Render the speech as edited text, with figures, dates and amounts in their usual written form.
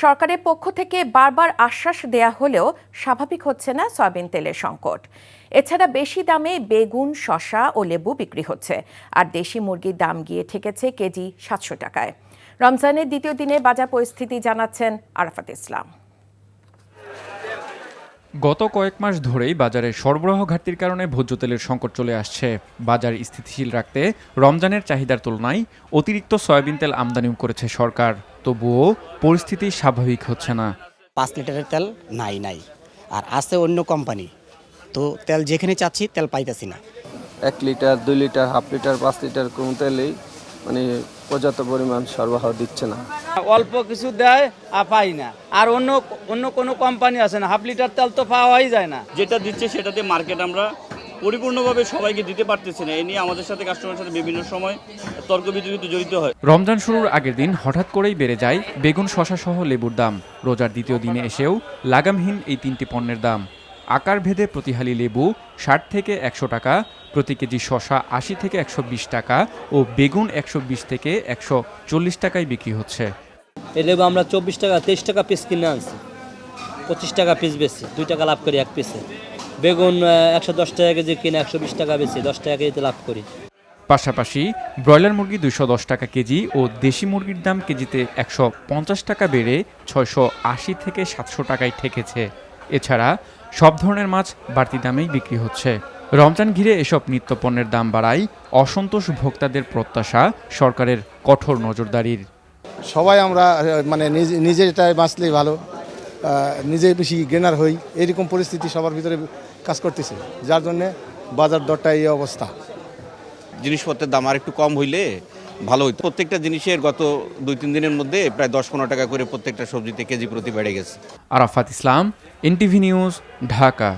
সরকারের পক্ষ থেকে বারবার আশ্বাস দেয়া হলেও স্বাভাবিক হচ্ছে না সয়াবিন তেলের সংকট। এছাড়া বেশি দামে বেগুন, শসা ও লেবু বিক্রি হচ্ছে, আর দেশি মুরগির দাম গিয়ে ঠেকেছে কেজি ৭০০ টাকায়। রমজানের দ্বিতীয় দিনে বাজার পরিস্থিতি জানাচ্ছেন আরাফাত ইসলাম। গত কয়েক মাস ধরেই বাজারে সরবরাহ ঘাটতির কারণে ভোজ্য তেলের সংকট চলে আসছে। বাজার স্থিতিশীল রাখতে রমজানের চাহিদার তুলনায় অতিরিক্ত সয়াবিন তেল আমদানিও করেছে সরকার, তবুও পরিস্থিতি স্বাভাবিক হচ্ছে না। 5 লিটারের তেল নাই আর আছে অন্য কোম্পানি, তো তেল যেখানে চাচ্ছি তেল পাইতেছি না। 1 litre 2 litre half litre 5 litre কোন তেলেই পর্যাপ্ত পরিমাণ সরবরাহ দিচ্ছে না। অল্প কিছু দেয় আর পাই না, আর অন্য কোনো কোম্পানি আছে না, হাফ লিটার তেল তো পাওয়াই যায় না। যেটা দিচ্ছে সেটাতে মার্কেট আমরা পরিপূর্ণভাবে সবাইকে দিতে পারতেছি না। এই নিয়ে আমাদের সাথে কাস্টমারের সাথে বিভিন্ন সময় তর্ক বিতর্কিত জড়িত হয়। রমজান শুরুর আগের দিন হঠাৎ করেই বেড়ে যায় বেগুন, শসা সহ লেবুর দাম। রোজার দ্বিতীয় দিনে এসেও লাগামহীন এই তিনটি পণ্যের দাম। আকার ভেদে প্রতি হালি লেবু 60 থেকে 100 টাকা, প্রতি কেজি শসা 80 থেকে 120 টাকা ও বেগুন 120 থেকে 140 টাকায় বিক্রি হচ্ছে। এই লেবু আমরা 24 টাকা 23 টাকা পিস কিনে আনছি, 25 টাকা পিস বেশি, 2 টাকা লাভ করি এক পিসে। বেগুন 110 টাকা কেজি কিনে 120 টাকা বেশি, 10 টাকা কেজিতে লাভ করি। পাশাপাশি ব্রয়লার মুরগি 210 টাকা কেজি ও দেশি মুরগির দাম কেজিতে 150 টাকা বেড়ে 680 থেকে 700 টাকায় ঠেকেছে। এছাড়া সব ধরনের মাছ বাড়তি দামেই বিক্রি হচ্ছে। রমজান ঘিরে এসব নিত্যপণ্যের দাম বাড়ায় অসন্তোষ ভোক্তাদের, প্রত্যাশা সরকারের কঠোর নজরদারির। সবাই আমরা নিজেরটাই বাঁচলেই ভালো, নিজে বেশি গেনার হই, এরকম পরিস্থিতি সবার ভিতরে কাজ করতেছে, যার জন্যে বাজার দরটা এই অবস্থা। জিনিসপত্রের দাম আর একটু কম হইলে ভালো হইতো। প্রত্যেকটা জিনিসের গত 2-3 দিনের মধ্যে প্রায় 10-15 টাকা করে প্রত্যেকটা সবজিতে কেজি প্রতি বেড়ে গেছে। আরাফাত ইসলাম, এনটিভি নিউজ, ঢাকা।